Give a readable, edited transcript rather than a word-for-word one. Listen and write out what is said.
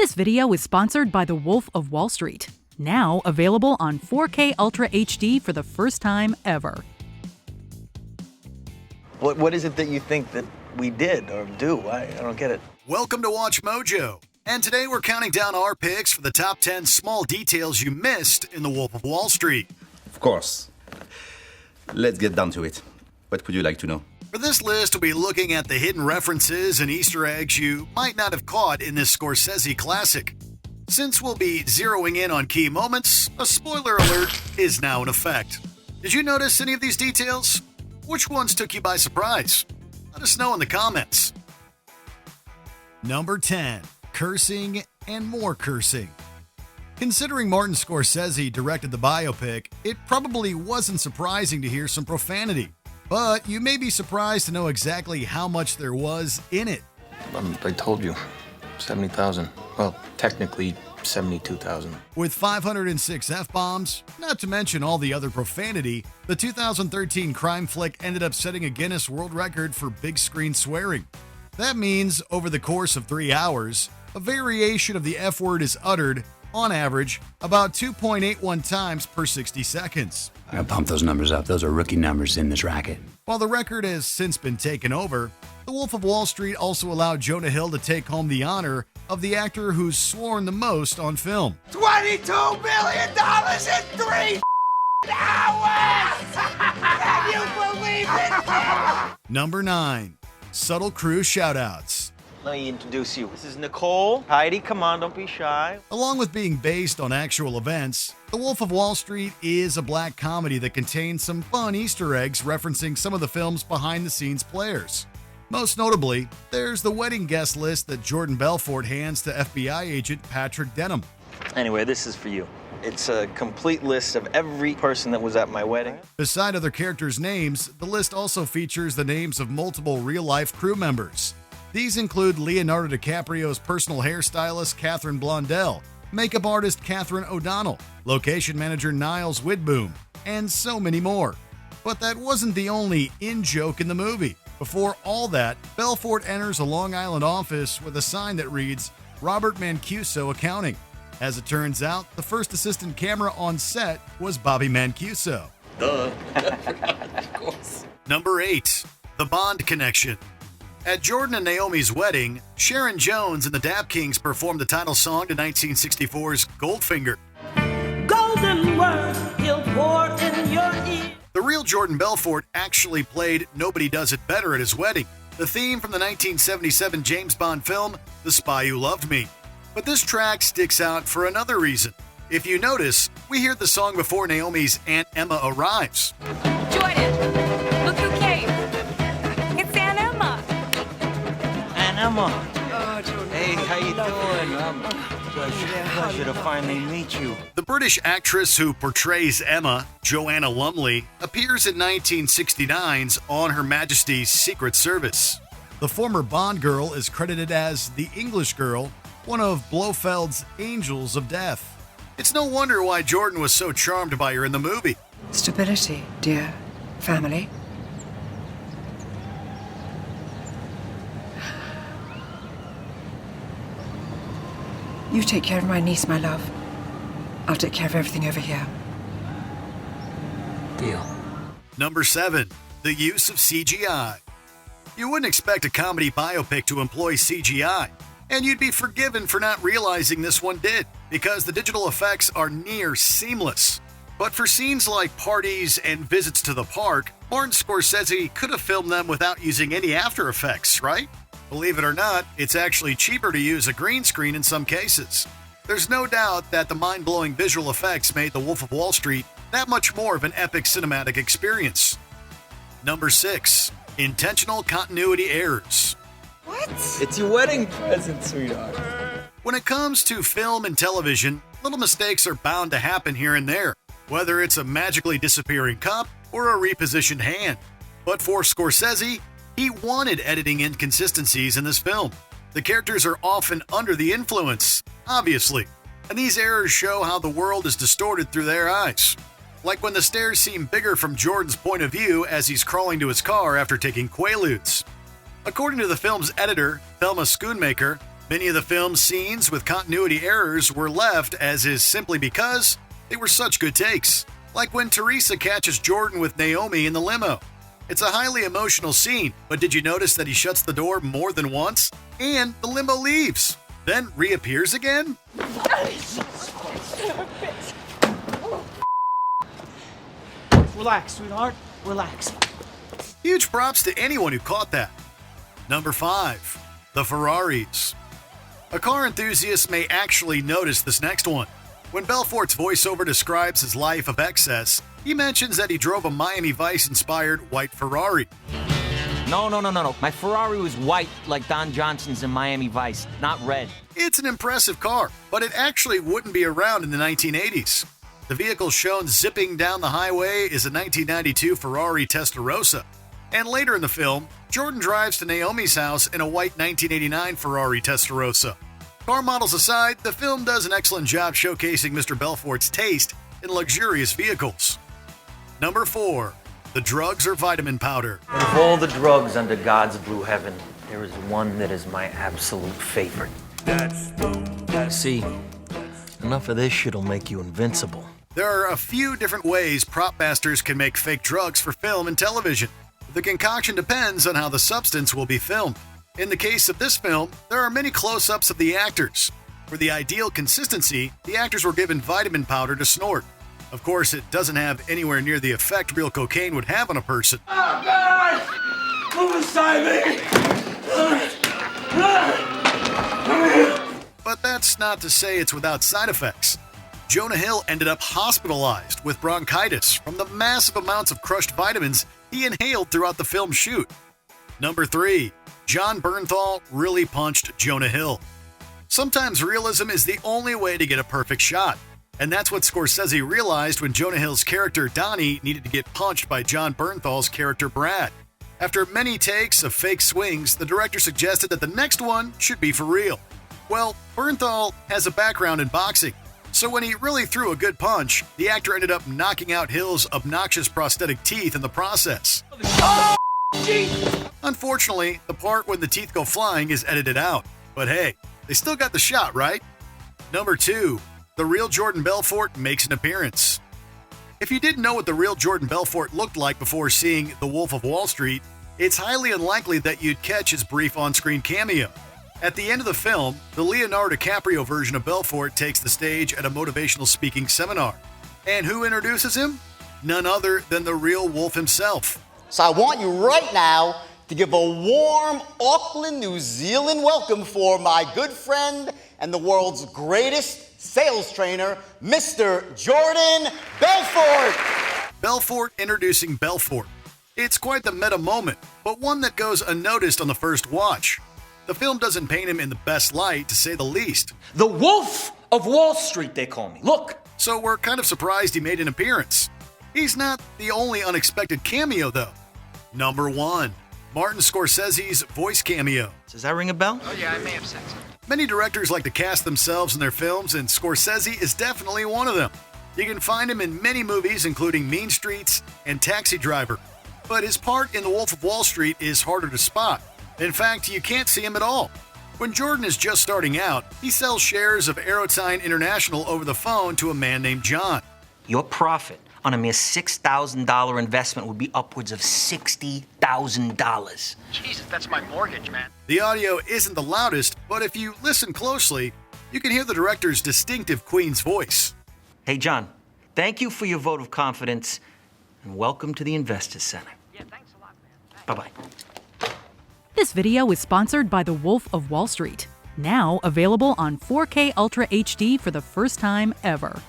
This video is sponsored by The Wolf of Wall Street, now available on 4K Ultra HD for the first time ever. What is it that you think that we did or do? I don't get it. Welcome to Watch Mojo. And today we're counting down our picks for the top 10 small details you missed in The Wolf of Wall Street. Of course. Let's get down to it. What would you like to know? For this list, we'll be looking at the hidden references and Easter eggs you might not have caught in this Scorsese classic. Since we'll be zeroing in on key moments, a spoiler alert is now in effect. Did you notice any of these details? Which ones took you by surprise? Let us know in the comments. Number 10. Cursing and more cursing. Considering Martin Scorsese directed the biopic, it probably wasn't surprising to hear some profanity. But you may be surprised to know exactly how much there was in it. I told you, 70,000. Well, technically 72,000. With 506 F-bombs, not to mention all the other profanity, the 2013 crime flick ended up setting a Guinness World Record for big screen swearing. That means, over the course of 3 hours, a variation of the F-word is uttered, on average, about 2.81 times per 60 seconds. I gotta pump those numbers up. Those are rookie numbers in this racket. While the record has since been taken over, The Wolf of Wall Street also allowed Jonah Hill to take home the honor of the actor who's sworn the most on film. $22 million in 3 hours! Can you believe it? Number 9. Subtle crew shoutouts. Let me introduce you. This is Nicole. Heidi, come on, don't be shy. Along with being based on actual events, The Wolf of Wall Street is a black comedy that contains some fun Easter eggs referencing some of the film's behind-the-scenes players. Most notably, there's the wedding guest list that Jordan Belfort hands to FBI agent Patrick Denham. Anyway, this is for you. It's a complete list of every person that was at my wedding. Beside other characters' names, the list also features the names of multiple real-life crew members. These include Leonardo DiCaprio's personal hairstylist Catherine Blondell, makeup artist Catherine O'Donnell, location manager Niles Widboom, and so many more. But that wasn't the only in-joke in the movie. Before all that, Belfort enters a Long Island office with a sign that reads, Robert Mancuso Accounting. As it turns out, the first assistant camera on set was Bobby Mancuso. Duh. Of course. Number 8. The Bond Connection. At Jordan and Naomi's wedding, Sharon Jones and the Dap Kings performed the title song to 1964's Goldfinger. Golden words he'll pour in your ear. The real Jordan Belfort actually played Nobody Does It Better at his wedding, the theme from the 1977 James Bond film, The Spy Who Loved Me. But this track sticks out for another reason. If you notice, we hear the song before Naomi's Aunt Emma arrives. Jordan, look who came. It's Aunt Emma. Aunt Emma. Oh, Jordan. Hey, how you doing? Pleasure to finally meet you. The British actress who portrays Emma, Joanna Lumley, appears in 1969's On Her Majesty's Secret Service. The former Bond girl is credited as the English girl, one of Blofeld's Angels of Death. It's no wonder why Jordan was so charmed by her in the movie. Stability, dear. Family. You take care of my niece, my love. I'll take care of everything over here. Deal. Number 7. The use of CGI. You wouldn't expect a comedy biopic to employ CGI, and you'd be forgiven for not realizing this one did, because the digital effects are near seamless. But for scenes like parties and visits to the park, Martin Scorsese could have filmed them without using any After Effects, right? Believe it or not, it's actually cheaper to use a green screen in some cases. There's no doubt that the mind-blowing visual effects made The Wolf of Wall Street that much more of an epic cinematic experience. Number 6. Intentional continuity errors. What? It's your wedding present, sweetheart. When it comes to film and television, little mistakes are bound to happen here and there, whether it's a magically disappearing cup or a repositioned hand. But for Scorsese, he wanted editing inconsistencies in this film. The characters are often under the influence, obviously, and these errors show how the world is distorted through their eyes. Like when the stairs seem bigger from Jordan's point of view as he's crawling to his car after taking Quaaludes. According to the film's editor, Thelma Schoonmaker, Many of the film's scenes with continuity errors were left as is simply because they were such good takes. Like when Teresa catches Jordan with Naomi in the limo. It's a highly emotional scene, but did you notice that he shuts the door more than once? And the limo leaves, then reappears again? Relax, sweetheart. Relax. Huge props to anyone who caught that. Number 5. The Ferraris. A car enthusiast may actually notice this next one. When Belfort's voiceover describes his life of excess, he mentions that he drove a Miami Vice-inspired white Ferrari. No. My Ferrari was white like Don Johnson's in Miami Vice, not red. It's an impressive car, but it actually wouldn't be around in the 1980s. The vehicle shown zipping down the highway is a 1992 Ferrari Testarossa. And later in the film, Jordan drives to Naomi's house in a white 1989 Ferrari Testarossa. Car models aside, the film does an excellent job showcasing Mr. Belfort's taste in luxurious vehicles. Number 4. The drugs or vitamin powder. Of all the drugs under God's blue heaven, there is one that is my absolute favorite. See, enough of this shit'll make you invincible. There are a few different ways prop masters can make fake drugs for film and television. The concoction depends on how the substance will be filmed. In the case of this film, there are many close-ups of the actors. For the ideal consistency, the actors were given vitamin powder to snort. Of course, it doesn't have anywhere near the effect real cocaine would have on a person. Oh, God! Move aside me! But that's not to say it's without side effects. Jonah Hill ended up hospitalized with bronchitis from the massive amounts of crushed vitamins he inhaled throughout the film shoot. Number 3. John Bernthal really punched Jonah Hill. Sometimes realism is the only way to get a perfect shot. And that's what Scorsese realized when Jonah Hill's character Donnie needed to get punched by John Bernthal's character Brad. After many takes of fake swings, the director suggested that the next one should be for real. Well, Bernthal has a background in boxing, so when he really threw a good punch, the actor ended up knocking out Hill's obnoxious prosthetic teeth in the process. Oh, geez. Unfortunately, the part when the teeth go flying is edited out. But hey, they still got the shot, right? Number 2. The real Jordan Belfort makes an appearance. If you didn't know what the real Jordan Belfort looked like before seeing The Wolf of Wall Street, it's highly unlikely that you'd catch his brief on-screen cameo. At the end of the film, the Leonardo DiCaprio version of Belfort takes the stage at a motivational speaking seminar. And who introduces him? None other than the real Wolf himself. So I want you right now to give a warm Auckland, New Zealand welcome for my good friend and the world's greatest sales trainer, Mr. Jordan Belfort. Belfort introducing Belfort. It's quite the meta moment, but one that goes unnoticed on the first watch. The film doesn't paint him in the best light, to say the least. The Wolf of Wall Street, they call me. Look! So we're kind of surprised he made an appearance. He's not the only unexpected cameo, though. Number 1. Martin Scorsese's voice cameo. Does that ring a bell? Oh, yeah, I may have said so. Many directors like to cast themselves in their films, and Scorsese is definitely one of them. You can find him in many movies, including Mean Streets and Taxi Driver. But his part in The Wolf of Wall Street is harder to spot. In fact, you can't see him at all. When Jordan is just starting out, he sells shares of Aerotyne International over the phone to a man named John. Your profit on a mere $6,000 investment would be upwards of $60,000. Jesus, that's my mortgage, man. The audio isn't the loudest, but if you listen closely, you can hear the director's distinctive Queen's voice. Hey, John, thank you for your vote of confidence, and welcome to the Investors Center. Yeah, thanks a lot, man. Bye-bye. This video is sponsored by The Wolf of Wall Street, now available on 4K Ultra HD for the first time ever.